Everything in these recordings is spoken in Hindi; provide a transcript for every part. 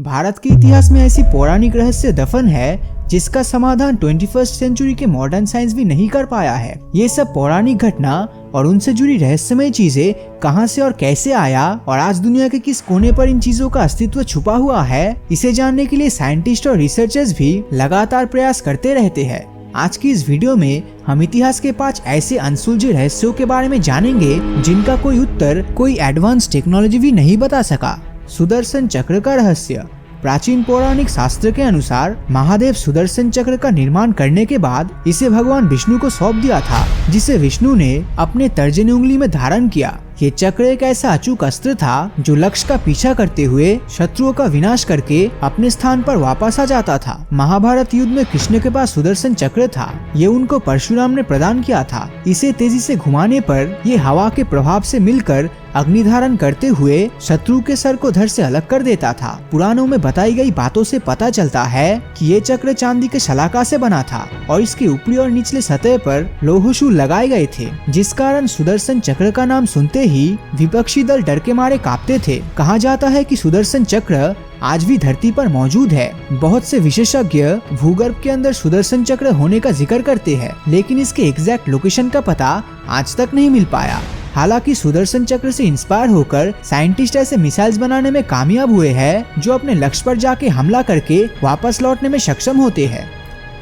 भारत के इतिहास में ऐसी पौराणिक रहस्य दफन है जिसका समाधान 21st सेंचुरी के मॉडर्न साइंस भी नहीं कर पाया है। ये सब पौराणिक घटना और उनसे जुड़ी रहस्यमय चीजें कहां से और कैसे आया और आज दुनिया के किस कोने पर इन चीजों का अस्तित्व छुपा हुआ है, इसे जानने के लिए साइंटिस्ट और रिसर्चर्स भी लगातार प्रयास करते रहते हैं। आज की इस वीडियो में हम इतिहास के 5 ऐसे अनसुलझे रहस्यों के बारे में जानेंगे जिनका कोई उत्तर कोई एडवांस टेक्नोलॉजी भी नहीं बता सका। सुदर्शन चक्र का रहस्य। प्राचीन पौराणिक शास्त्र के अनुसार महादेव सुदर्शन चक्र का निर्माण करने के बाद इसे भगवान विष्णु को सौंप दिया था, जिसे विष्णु ने अपने तर्जनी उंगली में धारण किया। ये चक्र एक ऐसा अचूक अस्त्र था जो लक्ष्य का पीछा करते हुए शत्रुओं का विनाश करके अपने स्थान पर वापस आ जाता था। महाभारत युद्ध में कृष्ण के पास सुदर्शन चक्र था। ये उनको परशुराम ने प्रदान किया था। इसे तेजी से घुमाने पर ये हवा के प्रभाव से मिलकर अग्नि धारण करते हुए शत्रु के सर को धड़ से अलग कर देता था। पुराणों में बताई गई बातों से पता चलता है कि ये चक्र चांदी के शलाका से बना था और इसके ऊपरी और निचले सतह पर लोहशूल लगाए गए थे, जिस कारण सुदर्शन चक्र का नाम सुनते ही विपक्षी दल डर के मारे कांपते थे। कहा जाता है कि सुदर्शन चक्र आज भी धरती पर मौजूद है। बहुत से विशेषज्ञ भूगर्भ के अंदर सुदर्शन चक्र होने का जिक्र करते हैं, लेकिन इसके एग्जैक्ट लोकेशन का पता आज तक नहीं मिल पाया। हालांकि सुदर्शन चक्र से इंस्पायर होकर साइंटिस्ट ऐसे मिसाइल्स बनाने में कामयाब हुए हैं जो अपने लक्ष्य पर जाके हमला करके वापस लौटने में सक्षम होते हैं।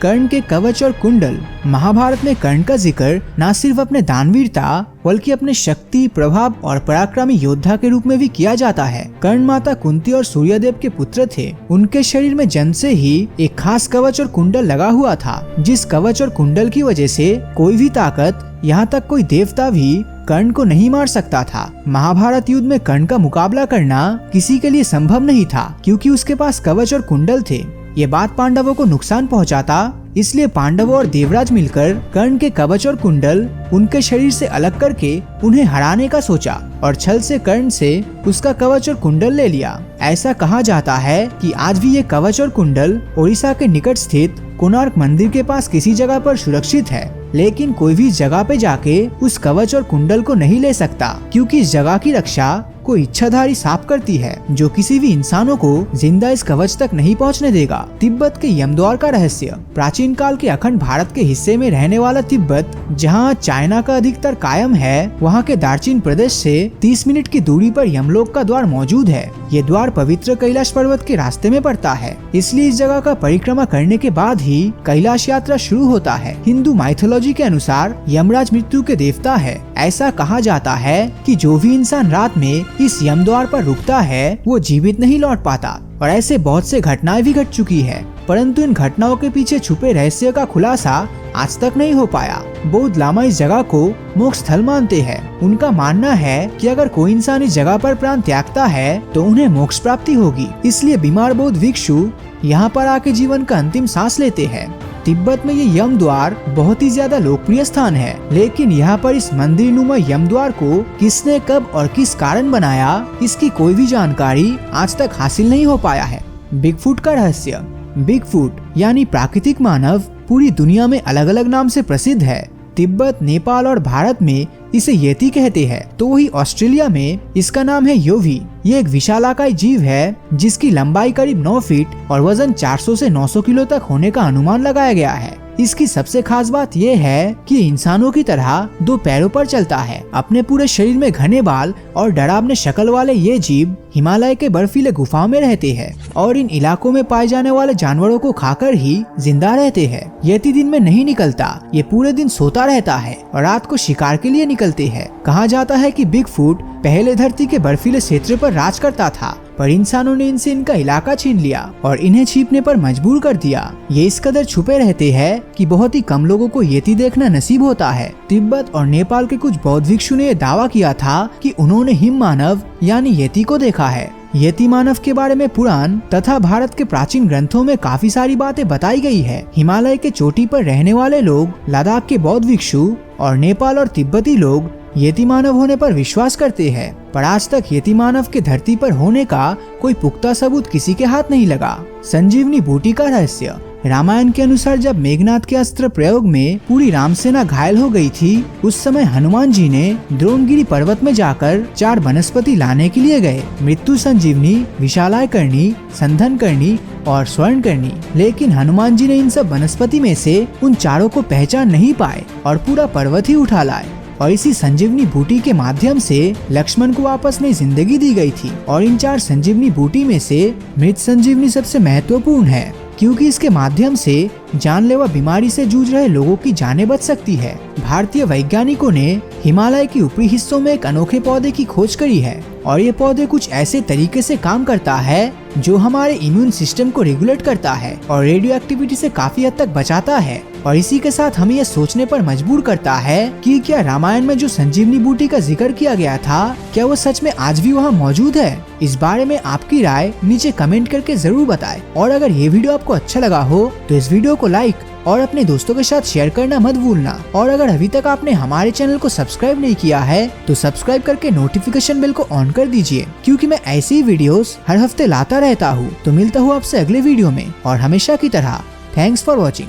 कर्ण के कवच और कुंडल। महाभारत में कर्ण का जिक्र न सिर्फ अपने दानवीरता बल्कि अपने शक्ति, प्रभाव और पराक्रमी योद्धा के रूप में भी किया जाता है। कर्ण माता कुंती और सूर्यदेव के पुत्र थे। उनके शरीर में जन्म से ही एक खास कवच और कुंडल लगा हुआ था, जिस कवच और कुंडल की वजह से कोई भी ताकत, यहाँ तक कोई देवता भी कर्ण को नहीं मार सकता था। महाभारत युद्ध में कर्ण का मुकाबला करना किसी के लिए संभव नहीं था, क्योंकि उसके पास कवच और कुंडल थे। ये बात पांडवों को नुकसान पहुंचाता, इसलिए पांडवों और देवराज मिलकर कर्ण के कवच और कुंडल उनके शरीर से अलग करके उन्हें हराने का सोचा और छल से कर्ण से उसका कवच और कुंडल ले लिया। ऐसा कहा जाता है कि आज भी ये कवच और कुंडल ओडिशा के निकट स्थित कोणार्क मंदिर के पास किसी जगह पर सुरक्षित है, लेकिन कोई भी जगह पे जाके उस कवच और कुंडल को नहीं ले सकता, क्योंकि इस जगह की रक्षा कोई इच्छाधारी सांप करती है जो किसी भी इंसानों को जिंदा इस कवच तक नहीं पहुंचने देगा। तिब्बत के यमद्वार का रहस्य। प्राचीन काल के अखंड भारत के हिस्से में रहने वाला तिब्बत, जहां चाइना का अधिकतर कायम है, वहां के दार्जिलिंग प्रदेश से 30 मिनट की दूरी पर यमलोक का द्वार मौजूद है। ये द्वार पवित्र कैलाश पर्वत के रास्ते में पड़ता है, इसलिए इस जगह का परिक्रमा करने के बाद ही कैलाश यात्रा शुरू होता है। हिंदू माइथोलॉजी के अनुसार यमराज मृत्यु के देवता है। ऐसा कहा जाता है कि जो भी इंसान रात में इस यमद्वार पर रुकता है वो जीवित नहीं लौट पाता, और ऐसे बहुत से घटनाएं भी घट चुकी है, परंतु इन घटनाओं के पीछे छुपे रहस्य का खुलासा आज तक नहीं हो पाया। बौद्ध लामा इस जगह को मोक्ष स्थल मानते हैं। उनका मानना है कि अगर कोई इंसान इस जगह पर प्राण त्यागता है तो उन्हें मोक्ष प्राप्ति होगी, इसलिए बीमार बौद्ध भिक्षु यहाँ पर आके जीवन का अंतिम सांस लेते हैं। तिब्बत में ये यम द्वार बहुत ही ज्यादा लोकप्रिय स्थान है, लेकिन यहाँ पर इस मंदिर नुमा यम द्वार को किसने, कब और किस कारण बनाया, इसकी कोई भी जानकारी आज तक हासिल नहीं हो पाया है। बिगफुट का रहस्य। बिगफुट यानी प्राकृतिक मानव पूरी दुनिया में अलग अलग नाम से प्रसिद्ध है। तिब्बत, नेपाल और भारत में इसे येती कहते हैं, तो वही ऑस्ट्रेलिया में इसका नाम है योवी। ये एक विशालाकाय जीव है जिसकी लंबाई करीब 9 फीट और वजन 400 से 900 किलो तक होने का अनुमान लगाया गया है। इसकी सबसे खास बात यह है कि इंसानों की तरह 2 पैरों पर चलता है। अपने पूरे शरीर में घने बाल और डरावने शक्ल वाले ये जीव हिमालय के बर्फीले गुफाओं में रहते हैं और इन इलाकों में पाए जाने वाले जानवरों को खाकर ही जिंदा रहते हैं। येती दिन में नहीं निकलता, ये पूरे दिन सोता रहता है और रात को शिकार के लिए निकलते हैं। कहा जाता है कि बिगफुट पहले धरती के बर्फीले क्षेत्र पर राज करता था, पर इंसानों ने इनसे इनका इलाका छीन लिया और इन्हें छिपने पर मजबूर कर दिया। ये इस कदर छुपे रहते हैं कि बहुत ही कम लोगों को येती देखना नसीब होता है। तिब्बत और नेपाल के कुछ बौद्ध भिक्षु ने दावा किया था कि उन्होंने हिम मानव यानी येती को देखा है। येती मानव के बारे में पुराण तथा भारत के प्राचीन ग्रंथों में काफी सारी बातें बताई गई है। हिमालय के चोटी पर रहने वाले लोग, लद्दाख के बौद्ध भिक्षु और नेपाल और तिब्बती लोग येती मानव होने पर विश्वास करते हैं, पर आज तक येती मानव के धरती पर होने का कोई पुख्ता सबूत किसी के हाथ नहीं लगा। संजीवनी बूटी का रहस्य। रामायण के अनुसार जब मेघनाथ के अस्त्र प्रयोग में पूरी रामसेना घायल हो गई थी, उस समय हनुमान जी ने द्रोणगिरी पर्वत में जाकर 4 वनस्पति लाने के लिए गए, मृत्यु संजीवनी, विशालाय करनी, संधन करनी और स्वर्ण करनी। लेकिन हनुमान जी ने इन सब वनस्पति में से उन चारों को पहचान नहीं पाए और पूरा पर्वत ही उठा लाए। और इसी संजीवनी बूटी के माध्यम से लक्ष्मण को वापस नई जिंदगी दी गई थी। और इन 4 संजीवनी बूटी में से मृत संजीवनी सबसे महत्वपूर्ण है, क्योंकि इसके माध्यम से जानलेवा बीमारी से जूझ रहे लोगों की जानें बच सकती है। भारतीय वैज्ञानिकों ने हिमालय के ऊपरी हिस्सों में एक अनोखे पौधे की खोज करी है और ये पौधे कुछ ऐसे तरीके से काम करता है जो हमारे इम्यून सिस्टम को रेगुलेट करता है और रेडियो एक्टिविटी से काफी हद तक बचाता है। और इसी के साथ हमें यह सोचने पर मजबूर करता है कि क्या रामायण में जो संजीवनी बूटी का जिक्र किया गया था, क्या वो सच में आज भी वहाँ मौजूद है? इस बारे में आपकी राय नीचे कमेंट करके जरूर बताएं। और अगर ये वीडियो आपको अच्छा लगा हो तो इस वीडियो को लाइक और अपने दोस्तों के साथ शेयर करना मत भूलना। और अगर अभी तक आपने हमारे चैनल को सब्सक्राइब नहीं किया है तो सब्सक्राइब करके नोटिफिकेशन बेल को ऑन कर दीजिए, क्योंकि मैं ऐसी ही वीडियोस हर हफ्ते लाता रहता हूँ। तो मिलता हूँ आपसे अगले वीडियो में और हमेशा की तरह थैंक्स फॉर वॉचिंग।